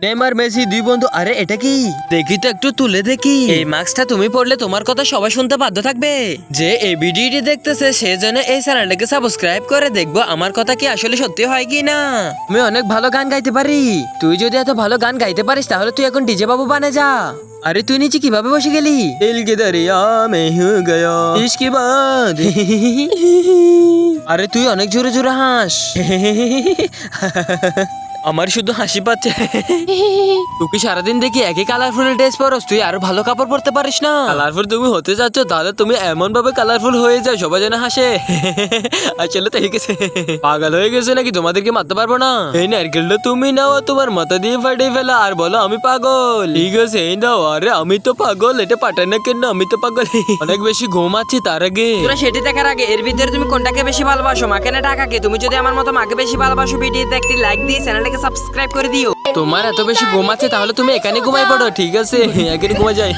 Neymar Messi দুই বন্ধু। আরে এটা কি? দেখি তো একটু তুলে দেখি। এই মাস্কটা তুমি পড়লে তোমার কথা সবাই শুনতে বাধ্য থাকবে। যে এই ভিডিওটি দেখতেছে সে যেন এই চ্যানেলটাকে সাবস্ক্রাইব করে দেখবো আমার কথা কি আসলে সত্যি হয় কি না। আমি অনেক ভালো গান গাইতে পারি। তুই যদি এত ভালো গান গাইতে পারিস তাহলে তুই এখন ডিজে বাবু বানে যা। আরে তুই নিচে কিভাবে বসে গেলি? দিল কে দরিয়া মে হু গয়া ইশকে বাদ। আরে তুই অনেক জোরে জোরে হাস। আমার শুধু হাসি পাচ্ছে। তুই কি সারাদিন দেখি একই কালারফুল ড্রেস পরস? তুই আরো ভালো কাপড় পরতে পারিস না? কালারফুল তুমি হতে যাচ্ছ তাহলে তুমি এমন ভাবে কালারফুল হয়ে যাও সবাই যেন হাসে। আসলে তো গেছে পাগল হয়ে গেছে নাকি? তোমাদেরকে মারতে পারবো না। এই নারকেলটা তুমি নাও, তোমার মাথা দিয়ে ফাটিয়ে ফেলা আর বলো আমি পাগল। ঠিক আছে এই নাও। আরে আমি তো পাগল, এটা পাঠায় না কেন? আমি তো পাগল। অনেক বেশি ঘুমাচ্ছি তার আগে। তোরা সেটি দেখার আগে এর ভিতরে তুমি কোনটাকে বেশি ভালোবাসো, মাকে না টাকাকে? তুমি যদি আমার মতো মাকে বেশি ভালোবাসো ভিডিওতে একটি লাইক দিয়ে চ্যানেলটাকে সাবস্ক্রাইব করে দিও। তোমার এত বেশি ঘুমাচ্ছে তাহলে তুমি এখানে ঘুমাই পড়ো। ঠিক আছে এখানে ঘুমা যায়।